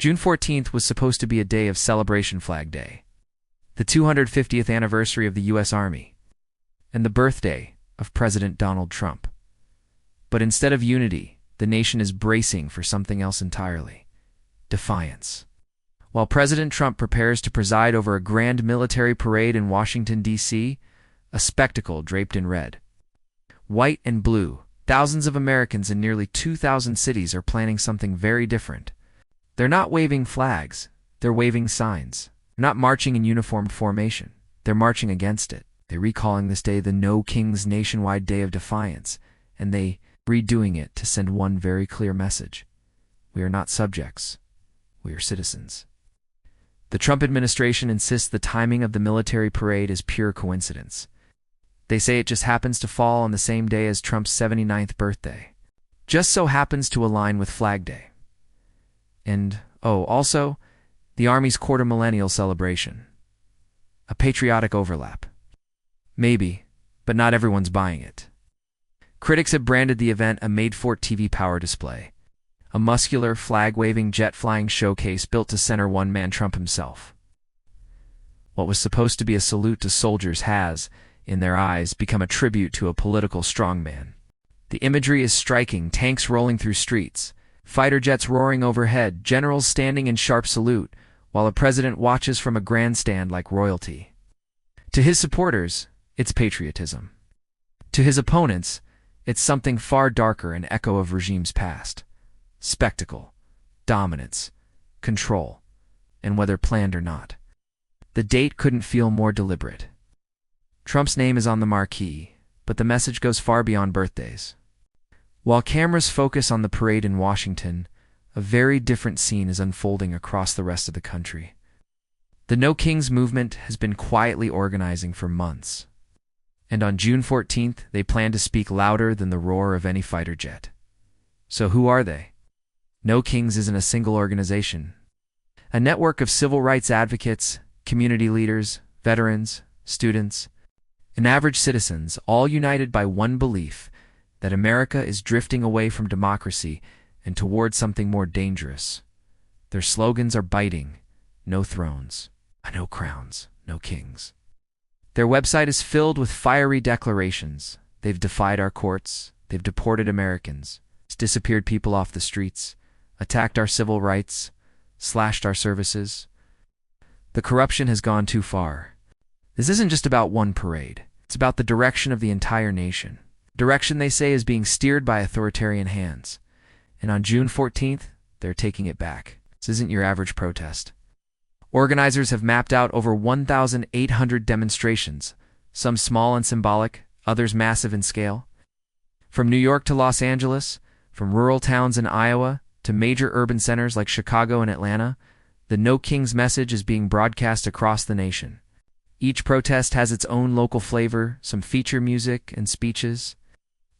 June 14th was supposed to be a day of celebration, Flag Day, the 250th anniversary of the U.S. Army, and the birthday of President Donald Trump. But instead of unity, the nation is bracing for something else entirely: defiance. While President Trump prepares to preside over a grand military parade in Washington, D.C., a spectacle draped in red, white, and blue, thousands of Americans in nearly 2,000 cities are planning something very different. They're not waving flags, they're waving signs. They're not marching in uniformed formation, they're marching against it. They're recalling this day the No Kings nationwide day of defiance, and they redoing it to send one very clear message: we are not subjects, we are citizens. The Trump administration insists the timing of the military parade is pure coincidence. They say it just happens to fall on the same day as Trump's 79th birthday. Just so happens to align with Flag Day. And, also, the Army's quarter-millennial celebration. A patriotic overlap. Maybe, but not everyone's buying it. Critics have branded the event a made-for-TV power display, a muscular, flag-waving, jet-flying showcase built to center one man, Trump himself. What was supposed to be a salute to soldiers has, in their eyes, become a tribute to a political strongman. The imagery is striking: tanks rolling through streets, fighter jets roaring overhead, generals standing in sharp salute, while a president watches from a grandstand like royalty. To his supporters, it's patriotism. To his opponents, it's something far darker, an echo of regimes past: spectacle, dominance, control, and whether planned or not. The date couldn't feel more deliberate. Trump's name is on the marquee, but the message goes far beyond birthdays. While cameras focus on the parade in Washington, a very different scene is unfolding across the rest of the country. The No Kings movement has been quietly organizing for months, and on June 14th, they plan to speak louder than the roar of any fighter jet. So who are they? No Kings isn't a single organization. A network of civil rights advocates, community leaders, veterans, students, and average citizens, all united by one belief: that America is drifting away from democracy and toward something more dangerous. Their slogans are biting: no thrones, no crowns, no kings. Their website is filled with fiery declarations. They've defied our courts, they've deported Americans, disappeared people off the streets, attacked our civil rights, slashed our services. The corruption has gone too far. This isn't just about one parade. It's about the direction of the entire nation. Direction, they say, is being steered by authoritarian hands. And on June 14th, they're taking it back. This isn't your average protest. Organizers have mapped out over 1,800 demonstrations, some small and symbolic, others massive in scale. From New York to Los Angeles, from rural towns in Iowa to major urban centers like Chicago and Atlanta, the No Kings message is being broadcast across the nation. Each protest has its own local flavor, some feature music and speeches.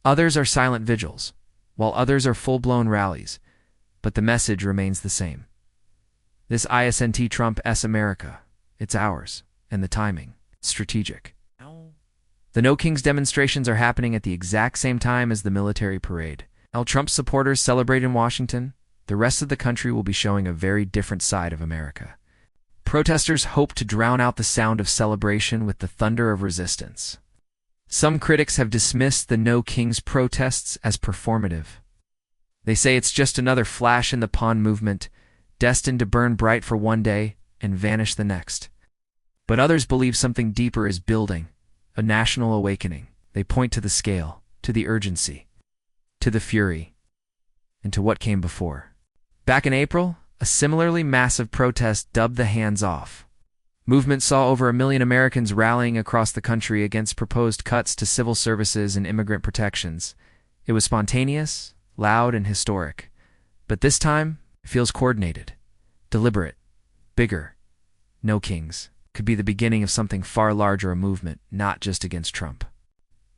Others are silent vigils, while others are full-blown rallies, but the message remains the same. This isn't Trump's America. It's ours, and the timing, it's strategic. The No Kings demonstrations are happening at the exact same time as the military parade. While Trump's supporters celebrate in Washington, the rest of the country will be showing a very different side of America. Protesters hope to drown out the sound of celebration with the thunder of resistance. Some critics have dismissed the No Kings protests as performative. They say it's just another flash in the pond movement, destined to burn bright for one day and vanish the next. But others believe something deeper is building, a national awakening. They point to the scale, to the urgency, to the fury, and to what came before. Back in April, a similarly massive protest dubbed the Hands Off movement saw over 1 million Americans rallying across the country against proposed cuts to civil services and immigrant protections. It was spontaneous, loud, and historic. But this time, it feels coordinated, deliberate, bigger. No Kings could be the beginning of something far larger, a movement not just against Trump,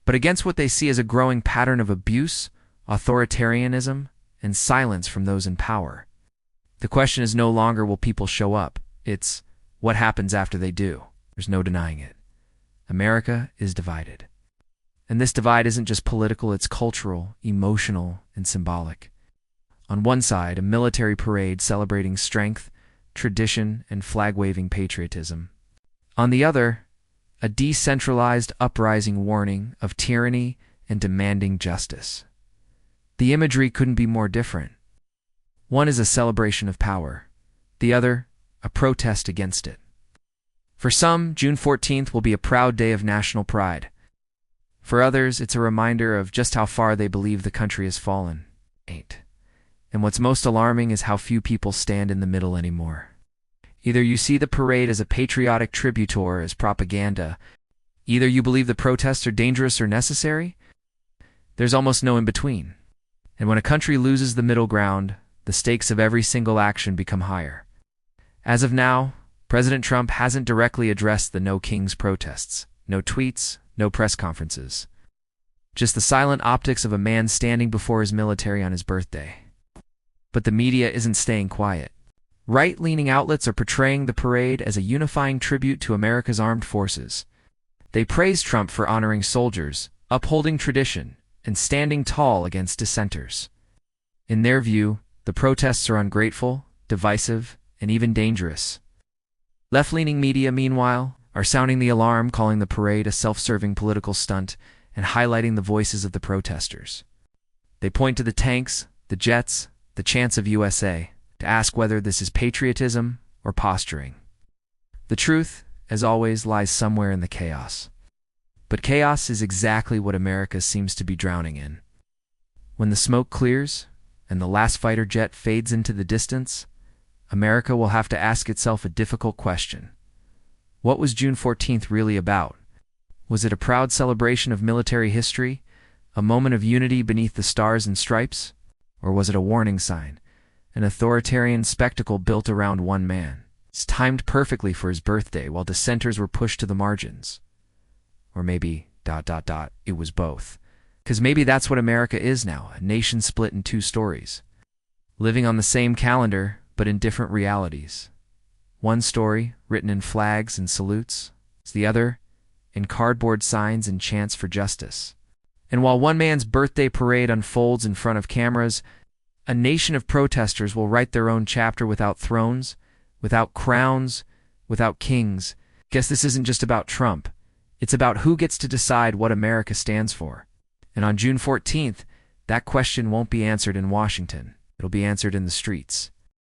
but against what they see as a growing pattern of abuse, authoritarianism, and silence from those in power. The question is no longer will people show up, it's what happens after they do. There's no denying it. America is divided. And this divide isn't just political, it's cultural, emotional, and symbolic. On one side, a military parade celebrating strength, tradition, and flag-waving patriotism. On the other, a decentralized uprising warning of tyranny and demanding justice. The imagery couldn't be more different. One is a celebration of power, the other, a protest against it. For some, June 14th will be a proud day of national pride. For others, it's a reminder of just how far they believe the country has fallen. And what's most alarming is how few people stand in the middle anymore. Either you see the parade as a patriotic tribute or as propaganda. Either you believe the protests are dangerous or necessary. There's almost no in-between. And when a country loses the middle ground, the stakes of every single action become higher. As of now, President Trump hasn't directly addressed the No Kings protests. No tweets, no press conferences. Just the silent optics of a man standing before his military on his birthday. But the media isn't staying quiet. Right-leaning outlets are portraying the parade as a unifying tribute to America's armed forces. They praise Trump for honoring soldiers, upholding tradition, and standing tall against dissenters. In their view, the protests are ungrateful, divisive, and even dangerous. Left-leaning media, meanwhile, are sounding the alarm, calling the parade a self-serving political stunt and highlighting the voices of the protesters. They point to the tanks, the jets, the chants of USA, to ask whether this is patriotism or posturing. The truth, as always, lies somewhere in the chaos. But chaos is exactly what America seems to be drowning in. When the smoke clears and the last fighter jet fades into the distance, America will have to ask itself a difficult question. What was June 14th really about? Was it a proud celebration of military history, a moment of unity beneath the stars and stripes? Or was it a warning sign, an authoritarian spectacle built around one man? It's timed perfectly for his birthday while dissenters were pushed to the margins. Or maybe, it was both. Because maybe that's what America is now, a nation split in two stories. Living on the same calendar, but in different realities. One story, written in flags and salutes, is the other, in cardboard signs and chants for justice. And while one man's birthday parade unfolds in front of cameras, a nation of protesters will write their own chapter without thrones, without crowns, without kings. Guess this isn't just about Trump. It's about who gets to decide what America stands for. And on June 14th, that question won't be answered in Washington. It'll be answered in the streets.